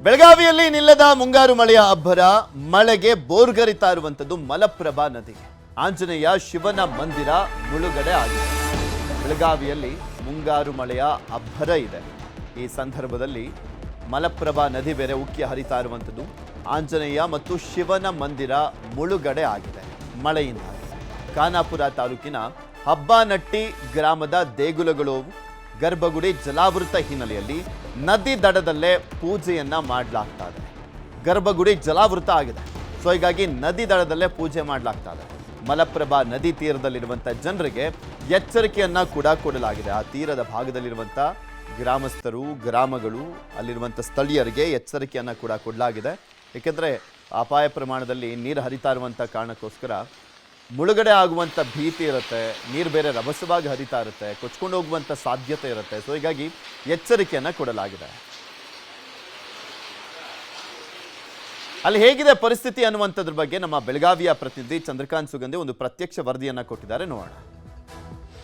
ಬೆಳಗಾವಿಯಲ್ಲಿ ನಿಲ್ಲದ ಮುಂಗಾರು ಮಳೆಯ ಅಬ್ಬರ, ಮಳೆಗೆ ಬೋರ್ಗರಿತಾ ಇರುವಂತದ್ದು ಮಲಪ್ರಭಾ ನದಿ. ಆಂಜನೇಯ ಶಿವನ ಮಂದಿರ ಮುಳುಗಡೆ ಆಗಿದೆ. ಬೆಳಗಾವಿಯಲ್ಲಿ ಮುಂಗಾರು ಮಳೆಯ ಅಬ್ಬರ ಇದೆ. ಈ ಸಂದರ್ಭದಲ್ಲಿ ಮಲಪ್ರಭಾ ನದಿ ಬೇರೆ ಉಕ್ಕಿ ಹರಿತಾ ಇರುವಂತದ್ದು. ಆಂಜನೇಯ ಮತ್ತು ಶಿವನ ಮಂದಿರ ಮುಳುಗಡೆ ಆಗಿದೆ ಮಳೆಯಿಂದ. ಖಾನಾಪುರ ತಾಲೂಕಿನ ಹಬ್ಬನಟ್ಟಿ ಗ್ರಾಮದ ದೇಗುಲಗಳು ಗರ್ಭಗುಡಿ ಜಲಾವೃತ ಹಿನ್ನೆಲೆಯಲ್ಲಿ ನದಿ ದಡದಲ್ಲೇ ಪೂಜೆಯನ್ನ ಮಾಡಲಾಗ್ತಾ ಇದೆ. ಗರ್ಭಗುಡಿ ಜಲಾವೃತ ಆಗಿದೆ, ಸೊ ಹೀಗಾಗಿ ನದಿ ದಡದಲ್ಲೇ ಪೂಜೆ ಮಾಡಲಾಗ್ತಾ ಇದೆ. ಮಲಪ್ರಭಾ ನದಿ ತೀರದಲ್ಲಿರುವಂಥ ಜನರಿಗೆ ಎಚ್ಚರಿಕೆಯನ್ನ ಕೂಡ ಕೊಡಲಾಗಿದೆ. ಆ ತೀರದ ಭಾಗದಲ್ಲಿರುವಂಥ ಗ್ರಾಮಸ್ಥರು, ಗ್ರಾಮಗಳು, ಅಲ್ಲಿರುವಂಥ ಸ್ಥಳೀಯರಿಗೆ ಎಚ್ಚರಿಕೆಯನ್ನ ಕೂಡ ಕೊಡಲಾಗಿದೆ. ಏಕೆಂದರೆ ಅಪಾಯ ಪ್ರಮಾಣದಲ್ಲಿ ನೀರು ಹರಿತಾ ಇರುವಂಥ ಕಾರಣಕ್ಕೋಸ್ಕರ ಮುಳುಗಡೆ ಆಗುವಂಥ ಭೀತಿ ಇರುತ್ತೆ. ನೀರು ಬೇರೆ ರಭಸವಾಗಿ ಹರಿತಾ ಇರುತ್ತೆ, ಕೊಚ್ಕೊಂಡು ಹೋಗುವಂಥ ಸಾಧ್ಯತೆ ಇರುತ್ತೆ. ಸೊ ಹೀಗಾಗಿ ಎಚ್ಚರಿಕೆಯನ್ನು ಕೊಡಲಾಗಿದೆ. ಅಲ್ಲಿ ಹೇಗಿದೆ ಪರಿಸ್ಥಿತಿ ಅನ್ನುವಂಥದ್ರ ಬಗ್ಗೆ ನಮ್ಮ ಬೆಳಗಾವಿಯ ಪ್ರತಿನಿಧಿ ಚಂದ್ರಕಾಂತ್ ಸುಗಂಧಿ ಒಂದು ಪ್ರತ್ಯಕ್ಷ ವರದಿಯನ್ನು ಕೊಟ್ಟಿದ್ದಾರೆ, ನೋಡೋಣ.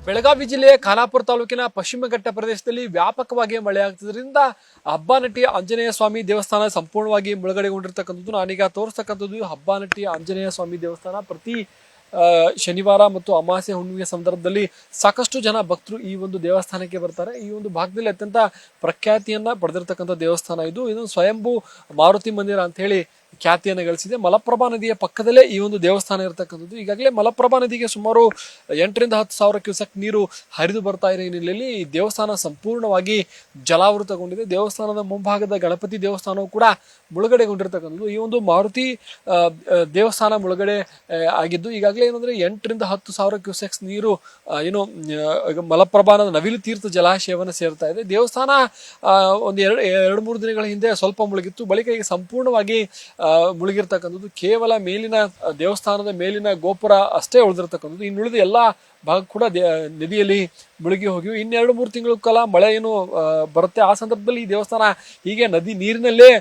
ಬೆಳಗಾವಿ ಜಿಲ್ಲೆಯ ಖಾನಾಪುರ ತಾಲೂಕಿನ ಪಶ್ಚಿಮ ಘಟ್ಟ ಪ್ರದೇಶದಲ್ಲಿ ವ್ಯಾಪಕವಾಗಿ ಮಳೆ ಆಗ್ತಿದ್ರಿಂದ ಹಬ್ಬನಟ್ಟಿ ಆಂಜನೇಯ ಸ್ವಾಮಿ ದೇವಸ್ಥಾನ ಸಂಪೂರ್ಣವಾಗಿ ಮುಳುಗಡೆಗೊಂಡಿರ್ತಕ್ಕಂಥದ್ದು. ನಾನೀಗ ತೋರಿಸ್ತಕ್ಕಂಥದ್ದು ಹಬ್ಬನಟ್ಟಿ ಆಂಜನೇಯ ಸ್ವಾಮಿ ದೇವಸ್ಥಾನ. ಪ್ರತಿ ಶನಿವಾರ ಮತ್ತು ಅಮಾವಾಸ್ಯೆ ಹುಣ್ಣಿಮೆಯ ಸಂದರ್ಭದಲ್ಲಿ ಸಾಕಷ್ಟು ಜನ ಭಕ್ತರು ಈ ಒಂದು ದೇವಸ್ಥಾನಕ್ಕೆ ಬರ್ತಾರೆ. ಈ ಒಂದು ಭಾಗದಲ್ಲಿ ಅತ್ಯಂತ ಪ್ರಖ್ಯಾತಿಯನ್ನ ಪಡೆದಿರ್ತಕ್ಕಂಥ ದೇವಸ್ಥಾನ ಇದು. ಸ್ವಯಂಭೂ ಮಾರುತಿ ಮಂದಿರ ಅಂತ ಹೇಳಿ ಖ್ಯಾತಿಯನ್ನು ಗಳಿಸಿದೆ. ಮಲಪ್ರಭಾ ನದಿಯ ಪಕ್ಕದಲ್ಲೇ ಈ ಒಂದು ದೇವಸ್ಥಾನ ಇರತಕ್ಕಂಥದ್ದು. ಈಗಾಗಲೇ ಮಲಪ್ರಭಾ ನದಿಗೆ ಸುಮಾರು 8ರಿಂದ 10,000 ಕ್ಯೂಸೆಕ್ ನೀರು ಹರಿದು ಬರ್ತಾ ಇರೋ ಹಿನ್ನೆಲೆಯಲ್ಲಿ ಈ ದೇವಸ್ಥಾನ ಸಂಪೂರ್ಣವಾಗಿ ಜಲಾವೃತಗೊಂಡಿದೆ. ದೇವಸ್ಥಾನದ ಮುಂಭಾಗದ ಗಣಪತಿ ದೇವಸ್ಥಾನವು ಕೂಡ ಮುಳುಗಡೆಗೊಂಡಿರ್ತಕ್ಕಂಥದ್ದು. ಈ ಒಂದು ಮಾರುತಿ ದೇವಸ್ಥಾನ ಮುಳುಗಡೆ ಆಗಿದ್ದು ಈಗಾಗಲೇ ಏನಂದ್ರೆ 8ರಿಂದ 10,000 ಕ್ಯೂಸೆಕ್ಸ್ ನೀರು ಮಲಪ್ರಭಾನ ನವಿಲು ತೀರ್ಥ ಜಲಾಶಯವನ್ನು ಸೇರ್ತಾ ಇದೆ. ದೇವಸ್ಥಾನ ಒಂದು 2-3 ದಿನಗಳ ಹಿಂದೆ ಸ್ವಲ್ಪ ಮುಳುಗಿತ್ತು. ಬಳಿಕ ಈಗ ಸಂಪೂರ್ಣವಾಗಿ ಮುಳುಗಿರ್ತಕ್ಕಂಥದ್ದು. ಕೇವಲ ಮೇಲಿನ ದೇವಸ್ಥಾನದ ಮೇಲಿನ ಗೋಪುರ ಅಷ್ಟೇ ಉಳಿದಿರ್ತಕ್ಕಂಥದ್ದು. ಇನ್ನುಳಿದ ಎಲ್ಲ ಭಾಗ ಕೂಡ ನದಿಯಲ್ಲಿ ಮುಳುಗಿ ಹೋಗಿವೆ. 2-3 ತಿಂಗಳ ಕಾಲ ಮಳೆ ಏನು ಬರುತ್ತೆ, ಆ ಸಂದರ್ಭದಲ್ಲಿ ಈ ದೇವಸ್ಥಾನ ಹೀಗೆ ನದಿ ನೀರಿನಲ್ಲೇ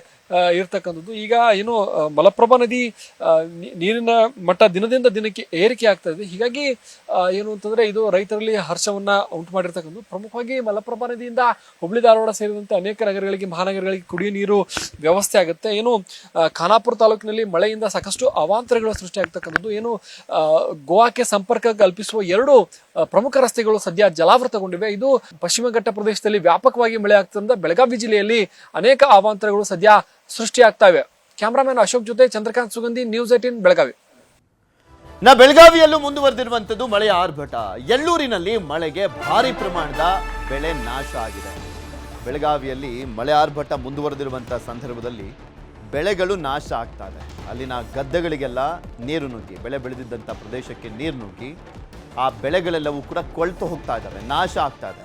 ಇರ್ತಕ್ಕಂಥದ್ದು. ಈಗ ಏನು ಮಲಪ್ರಭಾ ನದಿ ನೀರಿನ ಮಟ್ಟ ದಿನದಿಂದ ದಿನಕ್ಕೆ ಏರಿಕೆ ಆಗ್ತಾ ಇದೆ. ಹೀಗಾಗಿ ಏನು ಅಂತಂದ್ರೆ ಇದು ರೈತರಲ್ಲಿ ಹರ್ಷವನ್ನ ಉಂಟು ಮಾಡಿರ್ತಕ್ಕಂಥದ್ದು. ಪ್ರಮುಖವಾಗಿ ಮಲಪ್ರಭಾ ನದಿಯಿಂದ ಹುಬ್ಳಿ ಧಾರವಾಡ ಸೇರಿದಂತೆ ಅನೇಕ ನಗರಗಳಿಗೆ, ಮಹಾನಗರಗಳಿಗೆ ಕುಡಿಯುವ ನೀರು ವ್ಯವಸ್ಥೆ ಆಗುತ್ತೆ. ಏನು ಖಾನಾಪುರ ತಾಲೂಕಿನಲ್ಲಿ ಮಳೆಯಿಂದ ಸಾಕಷ್ಟು ಅವಾಂತರಗಳು ಸೃಷ್ಟಿ ಆಗ್ತಕ್ಕಂಥದ್ದು. ಏನು ಗೋವಾಕ್ಕೆ ಸಂಪರ್ಕ ಕಲ್ಪಿಸುವ 2 ಪ್ರಮುಖ ರಸ್ತೆಗಳು ಸದ್ಯ ಜಲಾವೃತಗೊಂಡಿವೆ. ಇದು ಪಶ್ಚಿಮ ಘಟ್ಟ ಪ್ರದೇಶದಲ್ಲಿ ವ್ಯಾಪಕವಾಗಿ ಮಳೆ ಆಗ್ತದಿಂದ ಬೆಳಗಾವಿ ಜಿಲ್ಲೆಯಲ್ಲಿ ಅನೇಕ ಅವಾಂತರಗಳು ಸದ್ಯ ಸೃಷ್ಟಿ ಆಗ್ತಾ ಇವೆ. ಕ್ಯಾಮರಾಮನ್ ಅಶೋಕ್ ಜೊತೆ ಚಂದ್ರಕಾಂತ್ ಸುಗಂಧಿ, ನ್ಯೂಸ್ 18 ಬೆಳಗಾವಿ. ಬೆಳಗಾವಿಯಲ್ಲೂ ಮುಂದುವರೆದಿರುವಂತದ್ದು ಮಳೆಯ ಆರ್ಭಟ. ಎಳ್ಳೂರಿನಲ್ಲಿ ಮಳೆಗೆ ಭಾರಿ ಪ್ರಮಾಣದ ಬೆಳೆ ನಾಶ ಆಗಿದೆ. ಬೆಳಗಾವಿಯಲ್ಲಿ ಮಳೆ ಆರ್ಭಟ ಮುಂದುವರೆದಿರುವಂತಹ ಸಂದರ್ಭದಲ್ಲಿ ಬೆಳೆಗಳು ನಾಶ ಆಗ್ತಾ ಇದೆ. ಅಲ್ಲಿನ ಗದ್ದೆಗಳಿಗೆಲ್ಲ ನೀರು ನುಗ್ಗಿ, ಬೆಳೆ ಬೆಳೆದಿದ್ದಂಥ ಪ್ರದೇಶಕ್ಕೆ ನೀರು ನುಗ್ಗಿ ಆ ಬೆಳೆಗಳೆಲ್ಲವೂ ಕೂಡ ಕೊಳ್ತು ಹೋಗ್ತಾ ಇದ್ದಾವೆ, ನಾಶ ಆಗ್ತಾ ಇದೆ.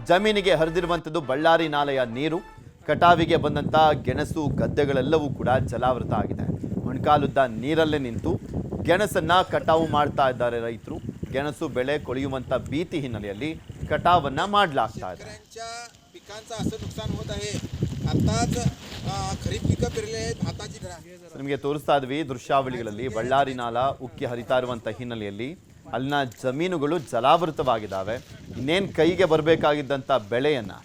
ಜಮೀನಿಗೆ ಹರಿದಿರುವಂಥದ್ದು ಬಳ್ಳಾರಿ ನಾಲೆಯ ನೀರು. ಕಟಾವಿಗೆ ಬಂದಂಥ ಗೆಣಸು ಗದ್ದೆಗಳೆಲ್ಲವೂ ಕೂಡ ಜಲಾವೃತ ಆಗಿದೆ. ಮೊಣಕಾಲುದ್ದ ನೀರಲ್ಲೇ ನಿಂತು ಗೆಣಸನ್ನ ಕಟಾವು ಮಾಡ್ತಾ ಇದ್ದಾರೆ ರೈತರು. ಗೆಣಸು ಬೆಳೆ ಕೊಳೆಯುವಂಥ ಭೀತಿ ಹಿನ್ನೆಲೆಯಲ್ಲಿ ಕಟಾವನ್ನ ಮಾಡಲಾಗ್ತಾ ಇದೆ. ನಿಮಗೆ ತೋರಿಸ್ತಾ ಇದ್ವಿ ದೃಶ್ಯಾವಳಿಗಳಲ್ಲಿ ಬಳ್ಳಾರಿ ನಾಲಾ ಉಕ್ಕಿ ಹರಿತಾ ಇರುವಂಥ ಹಿನ್ನೆಲೆಯಲ್ಲಿ ಅಲ್ಲಿನ ಜಮೀನುಗಳು ಜಲಾವೃತವಾಗಿದ್ದಾವೆ. ಇನ್ನೇನು ಕೈಗೆ ಬರಬೇಕಾಗಿದ್ದಂಥ ಬೆಳೆಯನ್ನು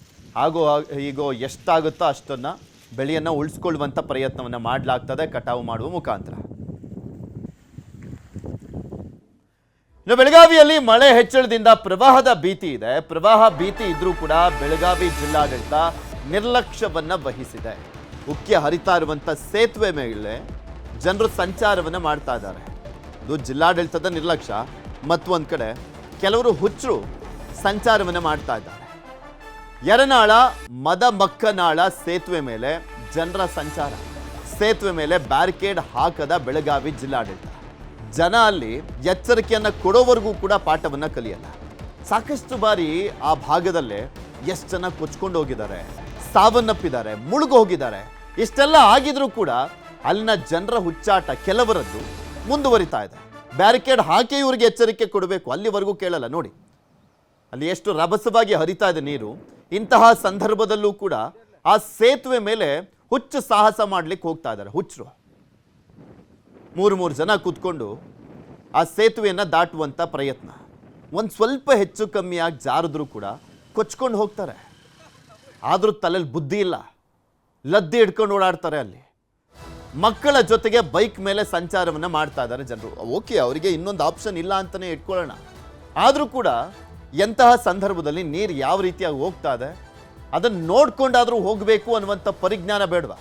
ಹೀಗೋ ಎಷ್ಟಾಗುತ್ತೋ ಅಷ್ಟನ್ನು ಬೆಳೆಯನ್ನು ಉಳಿಸ್ಕೊಳ್ಳುವಂಥ ಪ್ರಯತ್ನವನ್ನು ಮಾಡಲಾಗ್ತದೆ ಕಟಾವು ಮಾಡುವ ಮುಖಾಂತರ. ಇನ್ನು ಬೆಳಗಾವಿಯಲ್ಲಿ ಮಳೆ ಹೆಚ್ಚಳದಿಂದ ಪ್ರವಾಹದ ಭೀತಿ ಇದೆ. ಪ್ರವಾಹ ಭೀತಿ ಇದ್ರೂ ಕೂಡ ಬೆಳಗಾವಿ ಜಿಲ್ಲಾಡಳಿತ ನಿರ್ಲಕ್ಷ್ಯವನ್ನ ವಹಿಸಿದೆ. ಉಕ್ಕಿ ಹರಿತಾ ಇರುವಂಥ ಸೇತುವೆ ಮೇಲೆ ಜನರು ಸಂಚಾರವನ್ನು ಮಾಡ್ತಾ ಇದ್ದಾರೆ. ಇದು ಜಿಲ್ಲಾಡಳಿತದ ನಿರ್ಲಕ್ಷ್ಯ. ಮತ್ತೊಂದು ಕಡೆ ಕೆಲವರು ಹುಚ್ಚರು ಸಂಚಾರವನ್ನು ಮಾಡ್ತಾ ಇದ್ದಾರೆ. ಯರನಾಳ ಮದಮಕ್ಕನಾಳ ಸೇತುವೆ ಮೇಲೆ ಜನರ ಸಂಚಾರ. ಸೇತುವೆ ಮೇಲೆ ಬ್ಯಾರಿಕೇಡ್ ಹಾಕದ ಬೆಳಗಾವಿ ಜಿಲ್ಲಾಡಳಿತ. ಜನ ಅಲ್ಲಿ ಎಚ್ಚರಿಕೆಯನ್ನು ಕೊಡೋವರೆಗೂ ಕೂಡ ಪಾಠವನ್ನು ಕಲಿಯಲ್ಲ. ಸಾಕಷ್ಟು ಬಾರಿ ಆ ಭಾಗದಲ್ಲೇ ಎಷ್ಟು ಜನ ಕೊಚ್ಕೊಂಡು ಹೋಗಿದ್ದಾರೆ, ಸಾವನ್ನಪ್ಪಿದ್ದಾರೆ, ಮುಳುಗು ಹೋಗಿದ್ದಾರೆ. ಇಷ್ಟೆಲ್ಲ ಆಗಿದ್ರೂ ಕೂಡ ಅಲ್ಲಿನ ಜನರ ಹುಚ್ಚಾಟ ಕೆಲವರದ್ದು ಮುಂದುವರಿತಾ ಇದೆ. ಬ್ಯಾರಿಕೇಡ್ ಹಾಕಿ ಇವರಿಗೆ ಎಚ್ಚರಿಕೆ ಕೊಡಬೇಕು, ಅಲ್ಲಿವರೆಗೂ ಕೇಳಲ್ಲ. ನೋಡಿ ಅಲ್ಲಿ ಎಷ್ಟು ರಭಸವಾಗಿ ಹರಿತಾ ಇದೆ ನೀರು. ಇಂತಹ ಸಂದರ್ಭದಲ್ಲೂ ಕೂಡ ಆ ಸೇತುವೆ ಮೇಲೆ ಹುಚ್ಚು ಸಾಹಸ ಮಾಡ್ಲಿಕ್ಕೆ ಹೋಗ್ತಾ ಇದ್ದಾರೆ ಹುಚ್ಚರು. 3 ಜನ ಕೂತ್ಕೊಂಡು ಆ ಸೇತುವೆಯನ್ನು ದಾಟುವಂಥ ಪ್ರಯತ್ನ. ಒಂದು ಸ್ವಲ್ಪ ಹೆಚ್ಚು ಕಮ್ಮಿಯಾಗಿ ಜಾರಿದ್ರೂ ಕೂಡ ಕೊಚ್ಕೊಂಡು ಹೋಗ್ತಾರೆ. ಆದರೂ ತಲೆಯಲ್ಲಿ ಬುದ್ಧಿ ಇಲ್ಲ. ಲದ್ದಿ ಹಿಡ್ಕೊಂಡು ಓಡಾಡ್ತಾರೆ ಅಲ್ಲಿ. ಮಕ್ಕಳ ಜೊತೆಗೆ ಬೈಕ್ ಮೇಲೆ ಸಂಚಾರವನ್ನು ಮಾಡ್ತಾ ಇದ್ದಾರೆ ಜನರು. ಓಕೆ, ಅವರಿಗೆ ಇನ್ನೊಂದು ಆಪ್ಷನ್ ಇಲ್ಲ ಅಂತಲೇ ಇಟ್ಕೊಳ್ಳೋಣ. ಆದರೂ ಕೂಡ ಎಂತಹ ಸಂದರ್ಭದಲ್ಲಿ ನೀರು ಯಾವ ರೀತಿಯಾಗಿ ಹೋಗ್ತಾ ಇದೆ ಅದನ್ನು ನೋಡ್ಕೊಂಡಾದರೂ ಹೋಗಬೇಕು ಅನ್ನುವಂಥ ಪರಿಜ್ಞಾನ ಬೇಡವಾ?